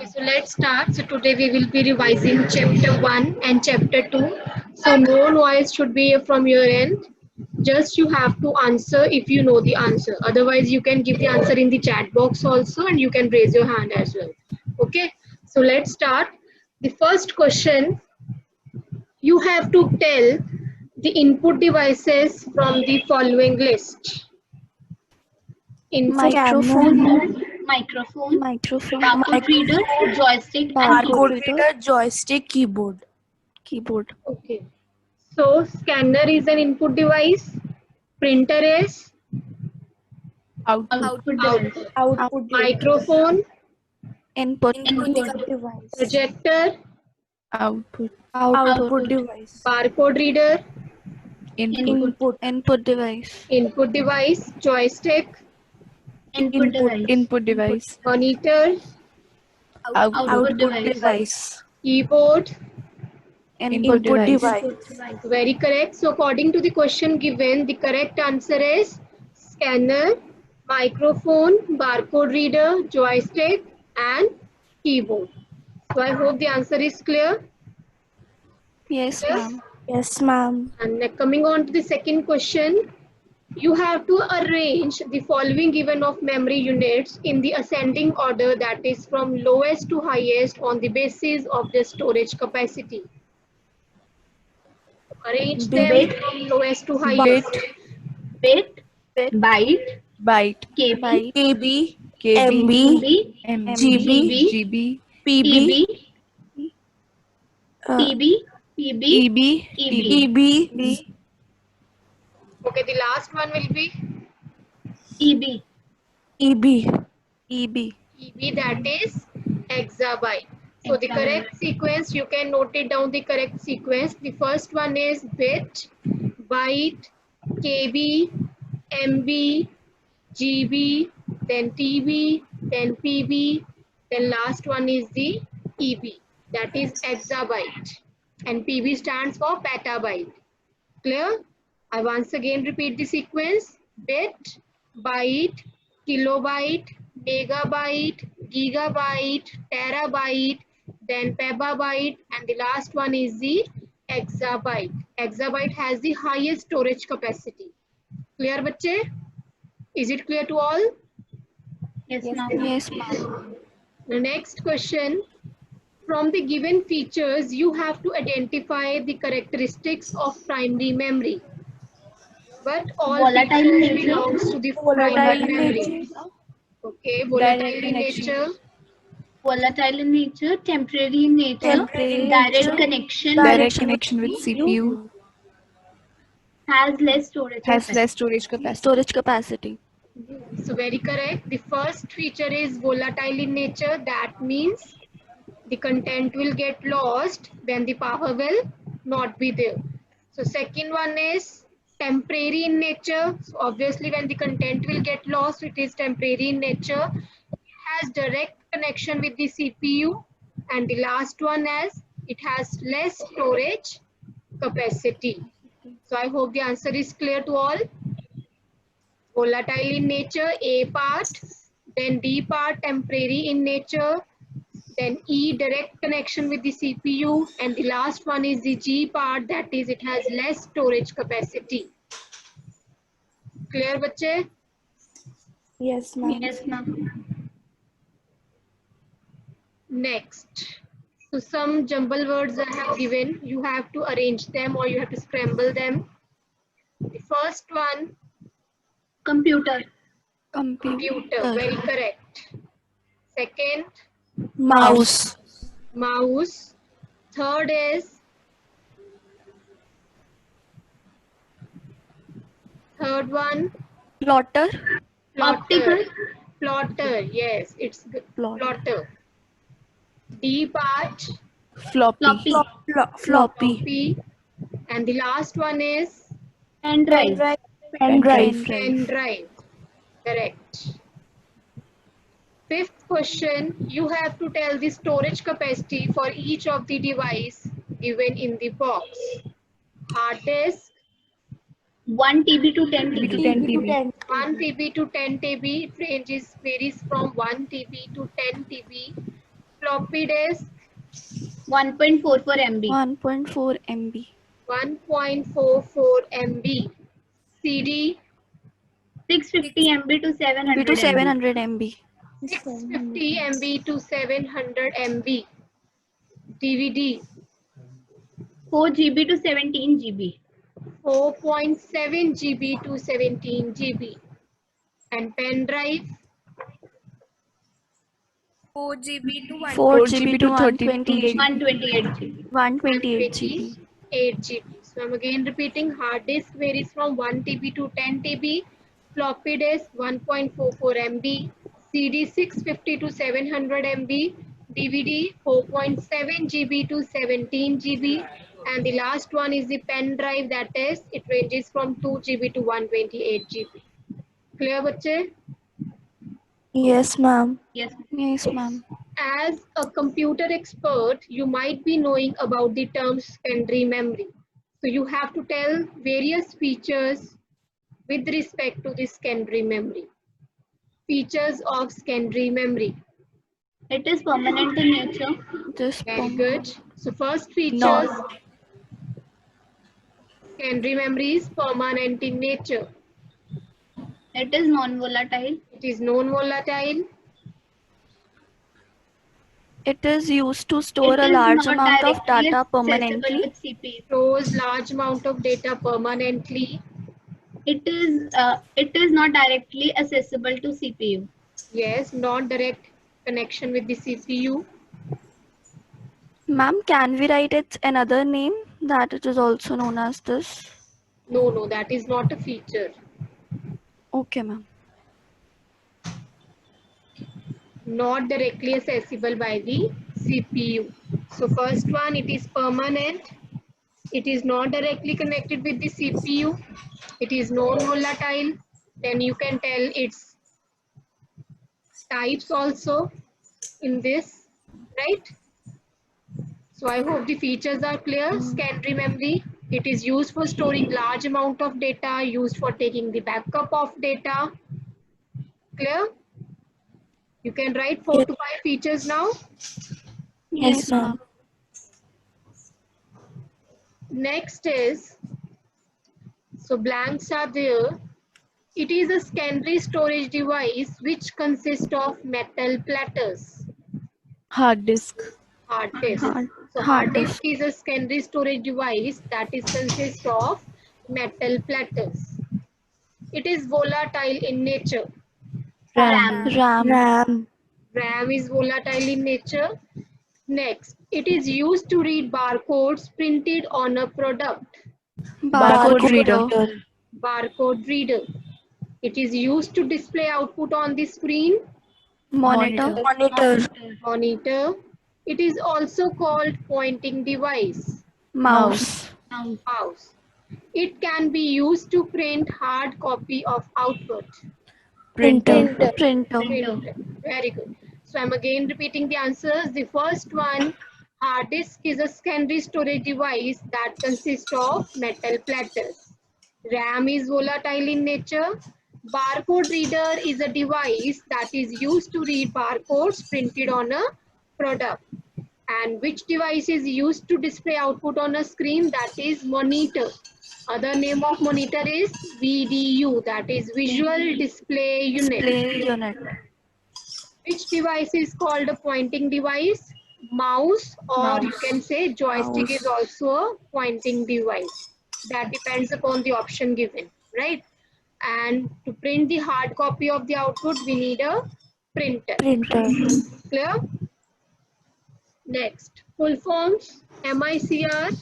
Okay, so let's start. So today we will be revising chapter 1 and chapter 2. So no noise should be from your end. Just you have to answer if you know the answer. Otherwise, you can give the answer in the chat box also and you can raise your hand as well. Okay, so let's start. The first question, you have to tell the input devices from the following list. Input Microphone, Microphone, microphone, barcode reader, joystick, and barcode keyboard. reader, joystick, keyboard. Okay. So scanner is an input device. Printer is Output device. Output device. microphone, Input Input device. projector, Output device. barcode reader, Input device. input device, joystick, input device. monitor, Output device. keyboard. Input device. Very correct. So according to the question given, the correct answer is scanner, microphone, barcode reader, joystick, and keyboard. So I hope the answer is clear. Yes, ma'am. Yes, ma'am. And coming on to the second question, you have to arrange the following given of memory units in the ascending order, that is from lowest to highest on the basis of the storage capacity. Arrange them from lowest to highest. Bit, byte, KB, MB, MB, GB, PB, uh, PB, EB, Okay, the last one will be EB. EB. EB, that is exabyte. So the correct sequence, you can note it down, the correct sequence. The first one is bit, byte, KB, MB, GB, then TB, then PB, then last one is the EB, that is exabyte. And PB stands for petabyte. Clear? I once again repeat the sequence: bit, byte, kilobyte, megabyte, gigabyte, terabyte, then petabyte, and the last one is the exabyte. Exabyte has the highest storage capacity. Clear, bacche? Is it clear to all? Yes, ma'am. Yes, ma'am. The next question. From the given features, you have to identify the characteristics of primary memory. But all Volatile features nature. belongs to the Volatile primary nature. memory. Okay, volatile in nature, Volatile in nature, temporary in nature, Temporary direct nature, connection, direct connection with CPU, has less storage capacity. storage capacity. so very correct. The first feature is volatile in nature. That means the content will get lost, then the power will not be there. So second one is temporary in nature. So obviously when the content will get lost, it is temporary in nature. It has direct connection with the CPU. And the last one is it has less storage capacity. So I hope the answer is clear to all. Volatile in nature, A part, then D part, temporary in nature, then E, direct connection with the CPU, and the last one is the G part, that is it has less storage capacity. Clear, bacche? Yes, ma'am. Yes, ma'am. Next. So some jumble words I have given, you have to arrange them or you have to scramble them. The first one, Computer, computer, very correct. Second, Mouse, mouse. Third is third one, plotter, optical, plotter. Yes, it's plotter. D part, floppy, floppy, and the last one is pen drive, pen drive, pen drive. Correct. Fifth question, you have to tell the storage capacity for each of the device given in the box. Hard disk, 1 TB to 10 TB. 1 TB to 10 TB, it ranges varies from 1 TB to 10 TB. Floppy disk, 1.44 MB. 1.4 MB. 1.44 MB. CD, 650 MB to 700 to MB. 700 MB. 650 MB to 700 MB. DVD, 4 GB to 17 GB. 4.7 GB to 17 GB. And pen drive, 4 GB to 4 GB to 128 128 GB. 128 GB. 8 GB. So I'm again repeating, hard disk varies from 1 TB to 10 TB, floppy disk 1.44 MB, CD 650 to 700 MB, DVD 4.7 GB to 17 GB, and the last one is the pen drive, that is, it ranges from 2 GB to 128 GB. Clear, bache? Yes, ma'am. Yes. Yes, ma'am. As a computer expert, you might be knowing about the term secondary memory. So you have to tell various features with respect to the secondary memory. Features of secondary memory. It is permanent in nature. This Very good. So first features, secondary memory is permanent in nature. It is non-volatile. It is non-volatile. It is used to store It a is large not amount of directly data accessible permanently. with CPU. Stores large amount of data permanently. It is not directly accessible to CPU. Yes, not direct connection with the CPU. Ma'am, can we write its another name that it is also known as this? No, that is not a feature. Okay, ma'am. Not directly accessible by the CPU. So first one, it is permanent. It is not directly connected with the CPU. It is non-volatile. Then you can tell its types also in this, right? So I hope the features are clear. Secondary memory, it is used for storing large amount of data, used for taking the backup of data. Clear? You can write 4 to 5 features now. Yes, ma'am. Next is, so blanks are there. It is a secondary storage device which consists of metal platters. hard disk. Hard disk. Hard- So hard hard disk is a secondary storage device that is consists of metal platters. It is volatile in nature. RAM. RAM. RAM is volatile in nature. Next, it is used to read barcodes printed on a product. Barcode reader. Barcode reader. It is used to display output on the screen. Monitor. Monitor. It is also called pointing device. Mouse. Mouse. It can be used to print hard copy of output. Printer. Printer. Very good. So I'm again repeating the answers. The first one, hard disk is a secondary storage device that consists of metal platters. RAM is volatile in nature. Barcode reader is a device that is used to read barcodes printed on a product. And which device is used to display output on a screen? That is monitor. Other name of monitor is VDU, that is Visual Display Unit. Display unit. Which device is called a pointing device? Mouse, or you can say joystick is also a pointing device. That depends upon the option given, right? And to print the hard copy of the output, we need a printer. Clear? Next, full forms, MICR.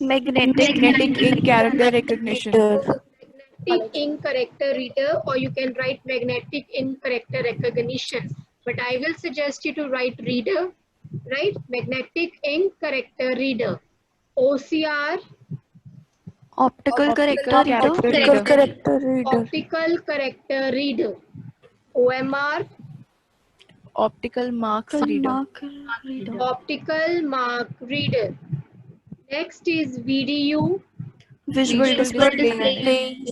Magnetic Ink character recognition. Magnetic ink character reader, or you can write magnetic ink character recognition. But I will suggest you to write reader, right? Magnetic ink character reader. OCR, Optical character reader. optical character reader. OMR, Optical marks reader. optical mark reader. Next is VDU, Visual display.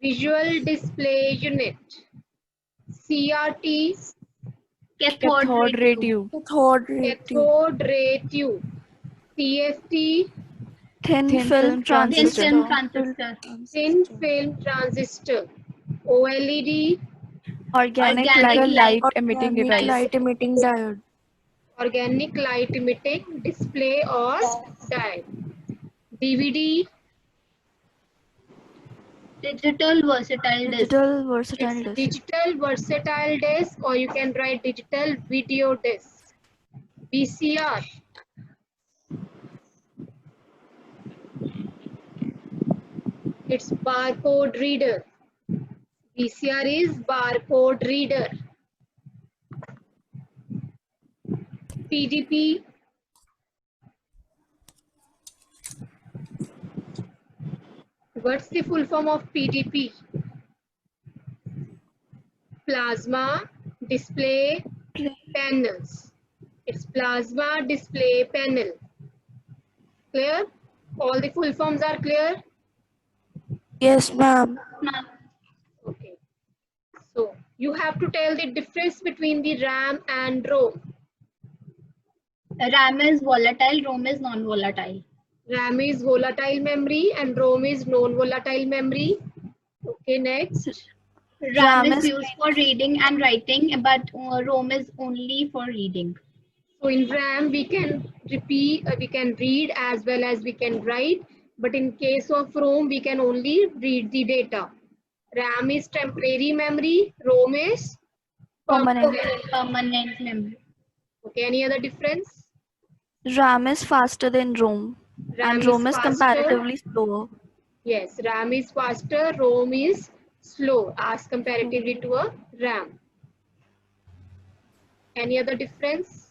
visual display unit. CRT, Cathode ray tube. Cathode ray tube. CFT, Thin Thin film film transistor. Thin film transistor. thin film transistor. OLED, Organic Organic light. light emitting device. emitting diode. organic light emitting display or diode. DVD, digital versatile disc. Digital versatile it's disc. digital versatile disc, or you can write digital video disc. VCR, it's barcode reader. VCR is barcode reader. PDP, what's the full form of PDP? Plasma display panels. It's plasma display panel. Clear? All the full forms are clear? Yes, ma'am. Okay. So you have to tell the difference between the RAM and ROM. RAM is volatile, ROM is non-volatile. RAM is volatile memory and ROM is non-volatile memory. Okay, next. RAM is used for reading and writing, but ROM is only for reading. So in RAM, we can we can read as well as we can write. But in case of ROM, we can only read the data. RAM is temporary memory, ROM is Permanent. Permanent memory. Okay, any other difference? RAM is faster than ROM. And ROM is faster. comparatively slower. Yes, RAM is faster, ROM is slow as comparatively to a RAM. Any other difference?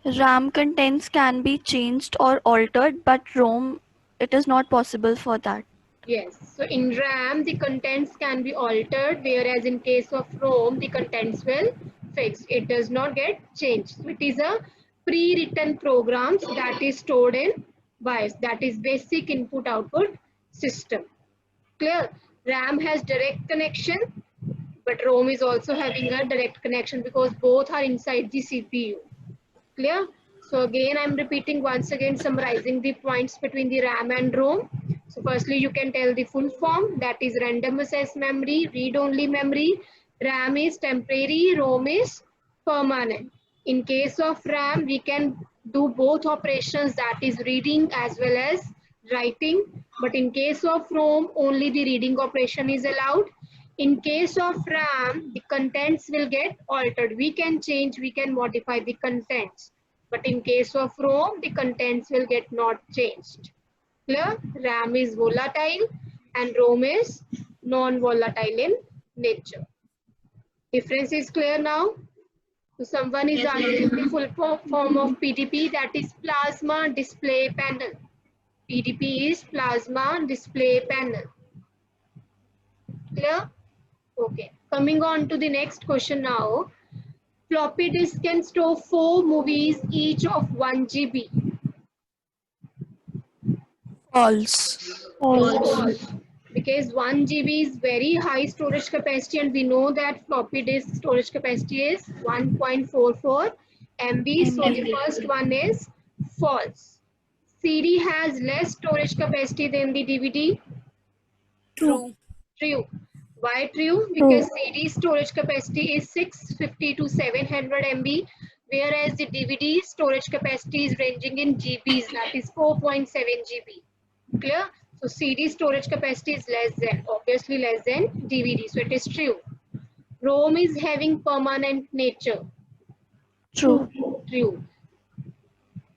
RAM contents can be changed or altered, but ROM, it is not possible for that. Yes, so in RAM, the contents can be altered, whereas in case of ROM, the contents will fixed. It does not get changed. So it is a pre-written programs that is stored in BIOS, that is basic input output system. Clear? RAM has direct connection, but ROM is also having a direct connection because both are inside the CPU. Clear? So again, I'm repeating once again, summarizing the points between the RAM and ROM. So firstly, you can tell the full form, that is random access memory, read-only memory. RAM is temporary, ROM is permanent. In case of RAM, we can do both operations, that is reading as well as writing. But in case of ROM, only the reading operation is allowed. In case of RAM, the contents will get altered. We can change, we can modify the contents. But in case of ROM, the contents will get not changed. Clear? RAM is volatile and ROM is non-volatile in nature. Difference is clear now? So someone is asking the full form of PDP, that is plasma display panel. PDP is plasma display panel. Clear? Okay. Coming on to the next question now. Floppy disk can store 4 movies each of 1 GB. False. False. Because 1 GB is very high storage capacity, and we know that floppy disk storage capacity is 1.44 MB. So the first one is false. CD has less storage capacity than the DVD. True. True. Why true? Because CD storage capacity is 650 to 700 MB, whereas the DVD storage capacity is ranging in GBs, that is 4.7 GB. Clear? So CD storage capacity is obviously less than DVD, so it is true. ROM is having permanent nature. True. True.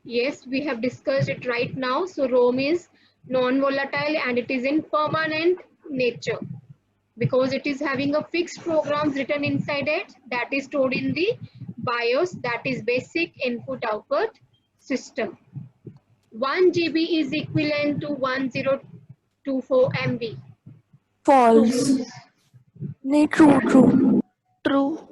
Yes, we have discussed it right now. So ROM is non-volatile and it is in permanent nature, because it is having a fixed programs written inside it that is stored in the BIOS, that is basic input output system. 1 GB is equivalent to 1024 MB. False. No, true. True.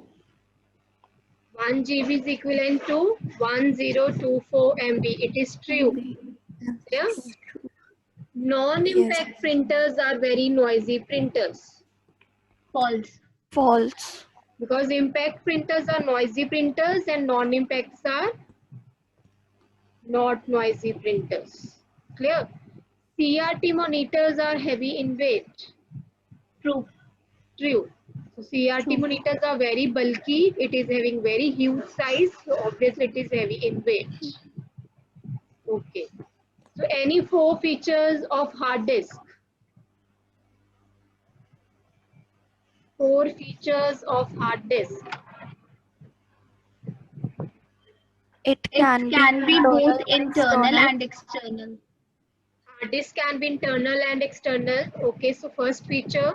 1 GB is equivalent to 1024 MB. It is true. Yeah? Non-impact printers are very noisy printers. False. False. because impact printers are noisy printers and non-impacts are not noisy printers. Clear? CRT monitors are heavy in weight. True. True. So CRT True. monitors are very bulky. It is having very huge size. So obviously it is heavy in weight. Okay. So any 4 features of hard disk? 4 features of hard disk. It It can can be both internal external. and external. Hard disk can be internal and external. Okay, so first feature.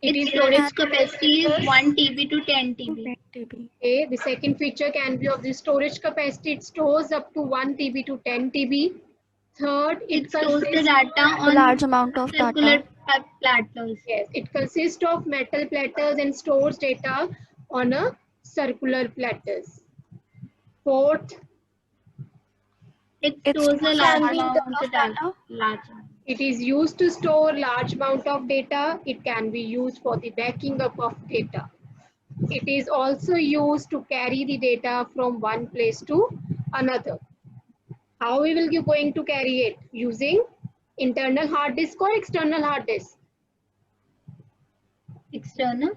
Its storage capacity is 1 TB to 10 TB. 10 TB. Okay, the second feature can be of the storage capacity. It stores up to 1 TB to 10 TB. Third, It stores the data A on large amount of circular data. platters. Yes, it consists of metal platters and stores data on a circular platters. Fourth, It It stores a stores large large amount amount of of data. data. Large. it is used to store large amount of data. It can be used for the backing up of data. It is also used to carry the data from one place to another. How we will be going to carry it? Using internal hard disk or external hard disk? External.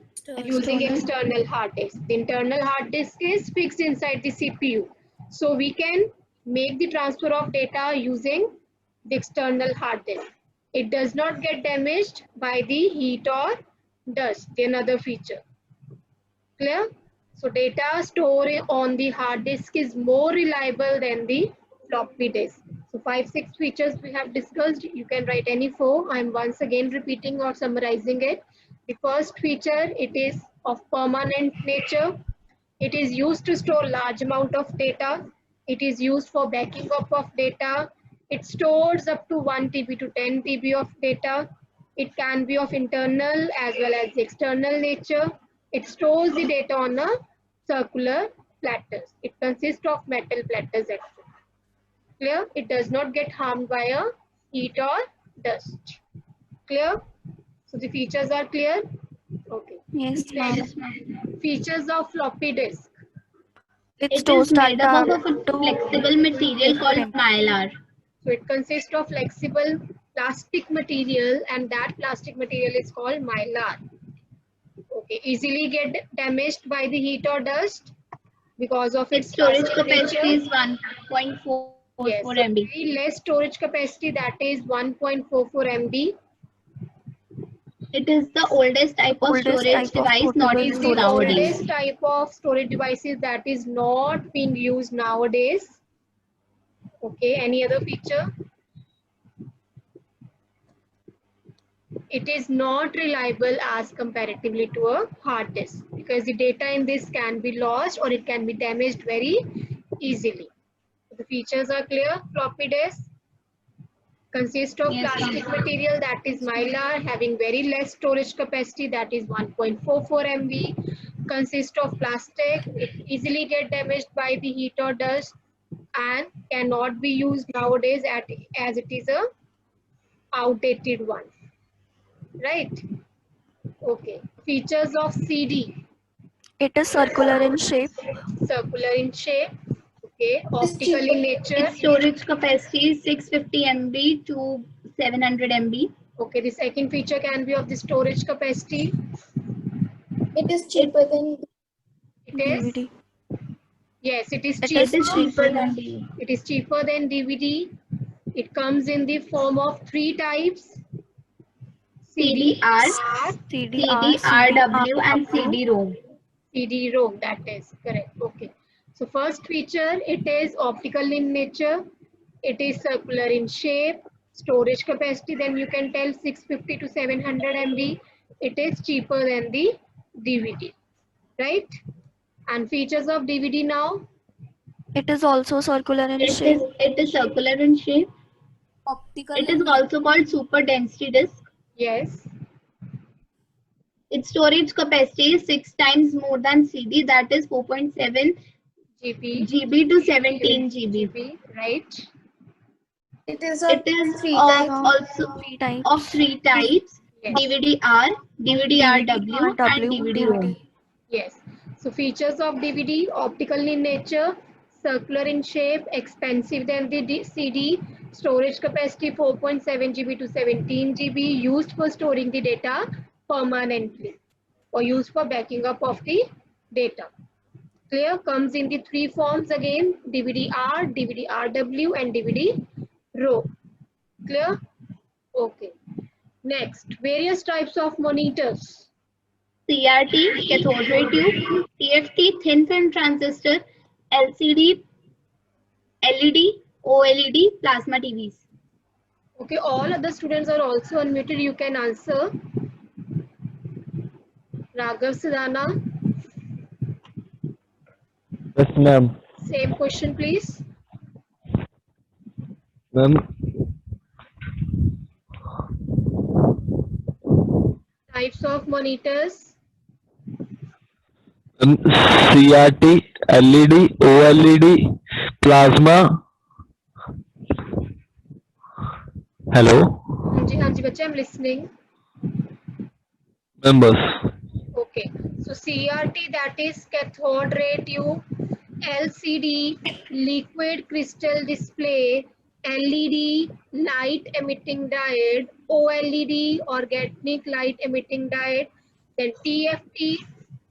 Using external hard disk. The internal hard disk is fixed inside the CPU. So we can make the transfer of data using the external hard disk. It does not get damaged by the heat or dust, another feature. Clear? So data stored on the hard disk is more reliable than the floppy disk. So 5-6 features we have discussed. You can write any 4. I am once again repeating or summarizing it. The first feature, it is of permanent nature. It is used to store large amount of data. It is used for backing up of data. It stores up to 1 TB to 10 TB of data. It can be of internal as well as external nature. It stores the data on a circular platters. It consists of metal platters etc. Clear? It does not get harmed by a heat or dust. Clear? So the features are clear? Okay. Yes, ma'am. Yes, ma'am. Features of floppy disk. It It stores is made up data of a to flexible material called different. mylar. So it consists of flexible plastic material and that plastic material is called mylar. Okay, easily get damaged by the heat or dust because of Its its storage plastic capacity nature. is 1.44 Yes, so MB. very less storage capacity, that is 1.44 MB. It is the oldest type of Oldest storage type of device not portable used The storage nowadays. oldest type of storage devices that is not being used nowadays. Okay, any other feature? It is not reliable as comparatively to a hard disk because the data in this can be lost or it can be damaged very easily. The features are clear. Floppy disk consists of Yes, plastic ma'am. material that is mylar having very less storage capacity, that is 1.44 MB. Consists of plastic. It easily get damaged by the heat or dust and cannot be used nowadays as it is a outdated one. Right? Okay. Features of CD. It is circular in shape. Circular in shape. Okay. Optical in nature. Its storage capacity is 650 MB to 700 MB. Okay. The second feature can be of the storage capacity. It is cheaper than It is. DVD. Yes, it is It It cheaper. is cheaper than DVD. It is cheaper than DVD. It comes in the form of 3 types. CD-R, CD-R, CD-RW and CD-ROM. CD-ROM, that is correct. Okay. So first feature, it is optical in nature. It is circular in shape. Storage capacity, then you can tell 650 to 700 MB. It is cheaper than the DVD, right? And features of DVD now. It is also circular in shape. It is circular in shape. optical. It is also called super density disk. Yes. Its storage capacity is 6 times more than CD, that is 4.7 GB. GB to 17 GB. Right? It is It is three of types. also Three types. of 3 types. Yes. DVD-R, DVD-RW, and W, DVD-ROM. Yes. So features of DVD: optical in nature, circular in shape, expensive than the CD, storage capacity 4.7 GB to 17 GB, used for storing the data permanently or used for backing up of the data. Clear? Comes in the three forms again: DVD-R, DVD-RW, and DVD-ROM. Clear? Okay. Next, various types of monitors. CRT, cathode ray tube, TFT, thin film transistor, LCD, LED, OLED, plasma TVs. Okay, all other students are also unmuted. You can answer. Raghav Sidana, Yes, ma'am. same question, please. Ma'am, Types of monitors. CRT, LED, OLED, plasma. Hello, Hanji, bacha, I'm listening. members. Okay, so CRT, that is cathode ray tube, LCD, liquid crystal display, LED, light emitting diode, OLED, organic light emitting diode, then TFT,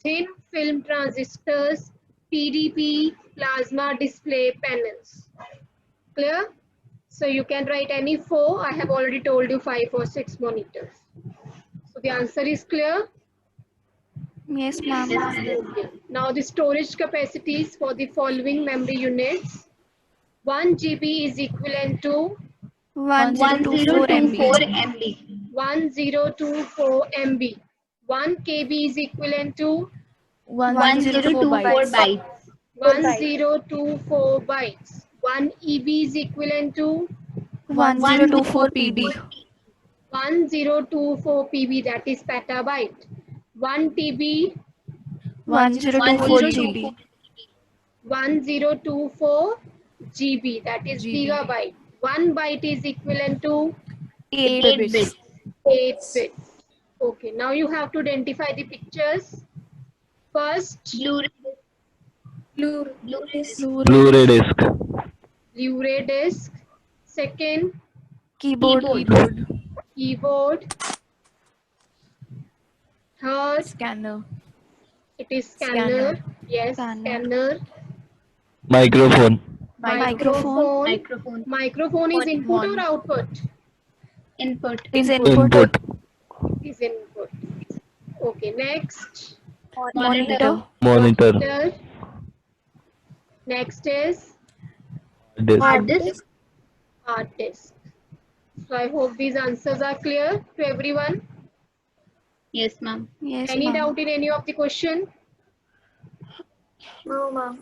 thin film transistors, PDP, plasma display panels. Clear? So you can write any four. I have already told you 5 or 6 monitors. So the answer is clear. Yes, ma'am. Okay. Now the storage capacities for the following memory units. 1 GB is equivalent to 1024 1024 MB. MB. 1024 MB. 1 KB is equivalent to 1024 1024 bytes. bytes. 1024 bytes. 1 EB is equivalent to 1024 PB. 1024 PB, that is petabyte. 1 TB, 1024 GB. 1024 GB, that is GB. gigabyte. 1 byte is equivalent to 8 8 bits. bits. 8 bits. Okay, now you have to identify the pictures. First, Blu-ray disc. Blu-ray disc. Blu-ray disc. Second, Keyboard. keyboard. Third, Scanner. it is scanner. Yes, Scanner. scanner. Microphone. Microphone. Microphone. Microphone is input or output? Input. Is Input. Is input. Okay, next. Monitor. Monitor. Monitor. Next is Disc. Hard disk. hard disk. So I hope these answers are clear to everyone. Yes, ma'am. Yes, Any ma'am. doubt in any of the question? No, ma'am.